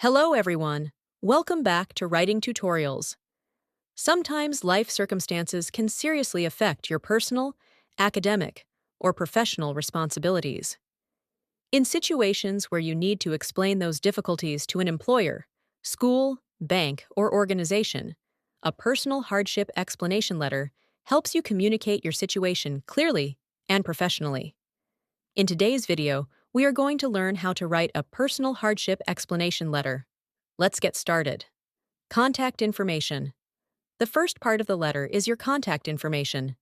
Hello, everyone. Welcome back to Writing Tutorials. Sometimes life circumstances can seriously affect your personal, academic, or professional responsibilities. In situations where you need to explain those difficulties to an employer, school, bank, or organization, a personal hardship explanation letter helps you communicate your situation clearly and professionally. In today's video, we are going to learn how to write a personal hardship explanation letter. Let's get started. Contact information. The first part of the letter is your contact information.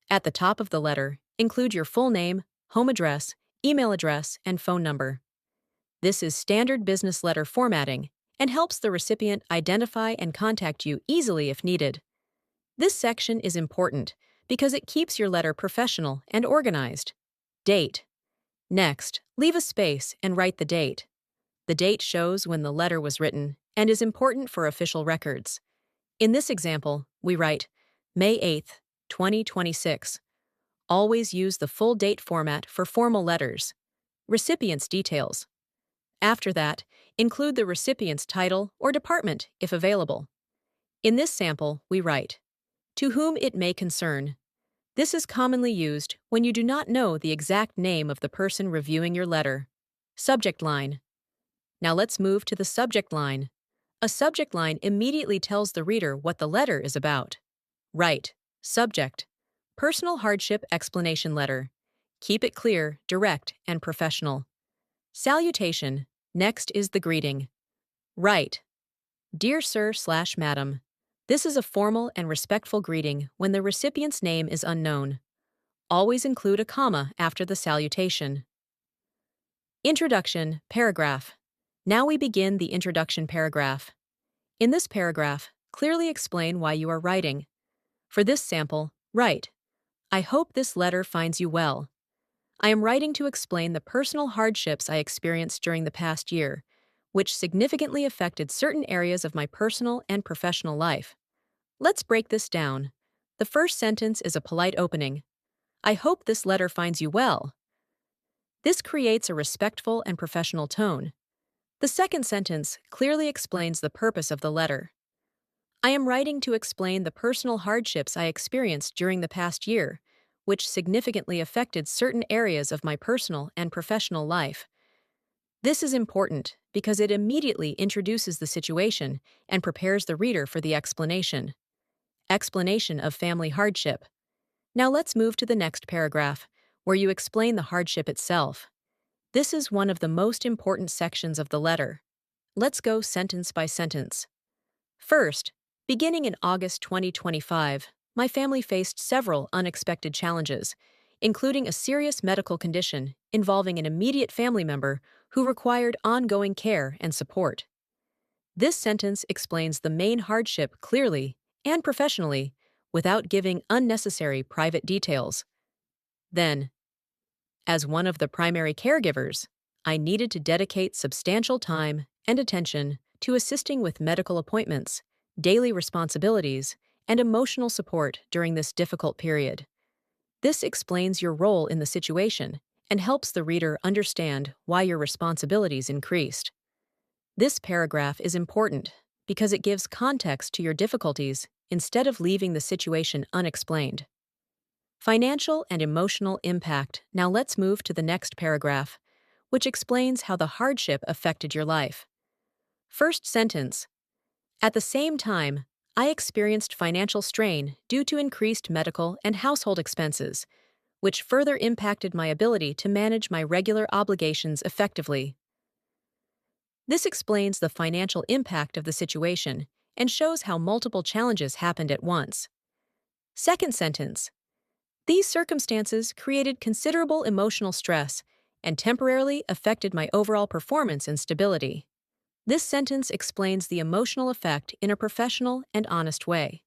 At the top of the letter, include your full name, home address, email address, and phone number. This is standard business letter formatting and helps the recipient identify and contact you easily if needed. This section is important because it keeps your letter professional and organized. Date. Next, leave a space and write the date. The date shows when the letter was written and is important for official records. In this example, we write May 8th, 2026. Always use the full date format for formal letters. Recipient's details. After that, include the recipient's title or department if available. In this sample, we write, To whom it may concern. This is commonly used when you do not know the exact name of the person reviewing your letter. Subject line. Now let's move to the subject line. A subject line immediately tells the reader what the letter is about. Write, subject, Personal Hardship Explanation Letter. Keep it clear, direct, and professional. Salutation. Next is the greeting. Write, Dear Sir/Madam. This is a formal and respectful greeting when the recipient's name is unknown. Always include a comma after the salutation. Introduction, paragraph. Now we begin the introduction paragraph. In this paragraph, clearly explain why you are writing. For this sample, write, I hope this letter finds you well. I am writing to explain the personal hardships I experienced during the past year, which significantly affected certain areas of my personal and professional life. Let's break this down. The first sentence is a polite opening. I hope this letter finds you well. This creates a respectful and professional tone. The second sentence clearly explains the purpose of the letter. I am writing to explain the personal hardships I experienced during the past year, which significantly affected certain areas of my personal and professional life. This is important because it immediately introduces the situation and prepares the reader for the explanation. Explanation of family hardship. Now let's move to the next paragraph, where you explain the hardship itself. This is one of the most important sections of the letter. Let's go sentence by sentence. First, beginning in August 2025, my family faced several unexpected challenges, including a serious medical condition involving an immediate family member who required ongoing care and support. This sentence explains the main hardship clearly and professionally without giving unnecessary private details. Then, as one of the primary caregivers, I needed to dedicate substantial time and attention to assisting with medical appointments, daily responsibilities, and emotional support during this difficult period. This explains your role in the situation and helps the reader understand why your responsibilities increased. This paragraph is important because it gives context to your difficulties instead of leaving the situation unexplained. Financial and emotional impact. Now let's move to the next paragraph, which explains how the hardship affected your life. First sentence. At the same time, I experienced financial strain due to increased medical and household expenses, which further impacted my ability to manage my regular obligations effectively. This explains the financial impact of the situation and shows how multiple challenges happened at once. Second sentence. These circumstances created considerable emotional stress and temporarily affected my overall performance and stability. This sentence explains the emotional effect in a professional and honest way.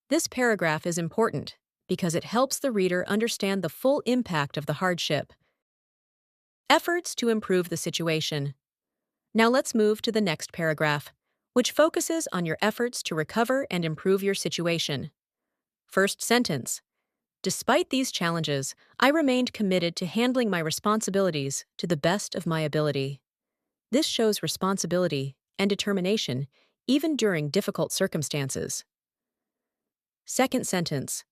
This paragraph is important because it helps the reader understand the full impact of the hardship. Efforts to improve the situation. Now let's move to the next paragraph, which focuses on your efforts to recover and improve your situation. First sentence. Despite these challenges, I remained committed to handling my responsibilities to the best of my ability. This shows responsibility and determination, even during difficult circumstances. Second sentence.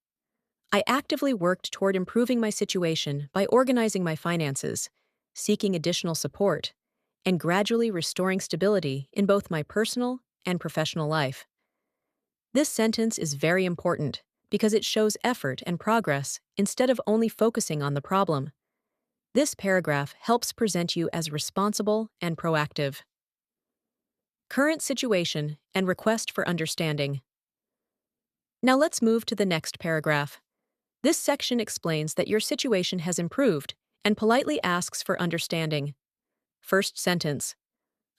I actively worked toward improving my situation by organizing my finances, seeking additional support, and gradually restoring stability in both my personal and professional life. This sentence is very important because it shows effort and progress instead of only focusing on the problem. This paragraph helps present you as responsible and proactive. Current situation and request for understanding. Now let's move to the next paragraph. This section explains that your situation has improved and politely asks for understanding. First sentence.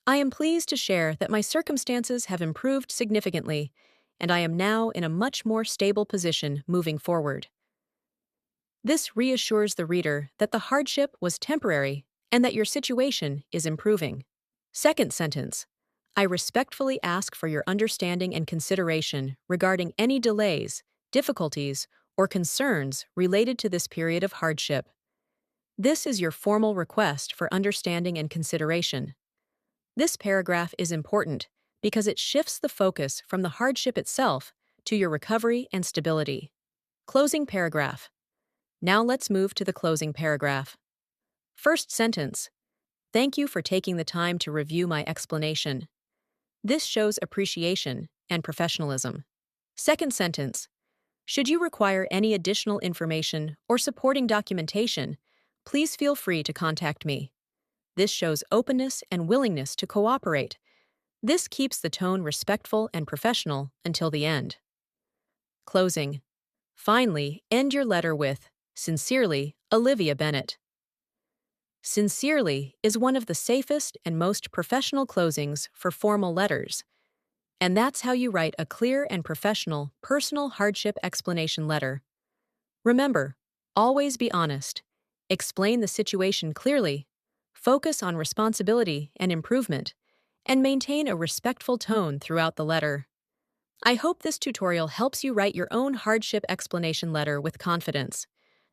I am pleased to share that my circumstances have improved significantly, and I am now in a much more stable position moving forward. This reassures the reader that the hardship was temporary and that your situation is improving. Second sentence. I respectfully ask for your understanding and consideration regarding any delays, difficulties, or concerns related to this period of hardship. This is your formal request for understanding and consideration. This paragraph is important because it shifts the focus from the hardship itself to your recovery and stability. Closing paragraph. Now let's move to the closing paragraph. First sentence. Thank you for taking the time to review my explanation. This shows appreciation and professionalism. Second sentence. Should you require any additional information or supporting documentation, please feel free to contact me. This shows openness and willingness to cooperate. This keeps the tone respectful and professional until the end. Closing. Finally, end your letter with, Sincerely, Olivia Bennett. Sincerely is one of the safest and most professional closings for formal letters. And that's how you write a clear and professional personal hardship explanation letter. Remember, always be honest. Explain the situation clearly. Focus on responsibility and improvement, and maintain a respectful tone throughout the letter. I hope this tutorial helps you write your own hardship explanation letter with confidence.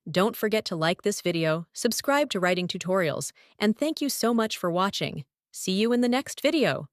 Don't forget to like this video, subscribe to Writing Tutorials, and thank you so much for watching. See you in the next video.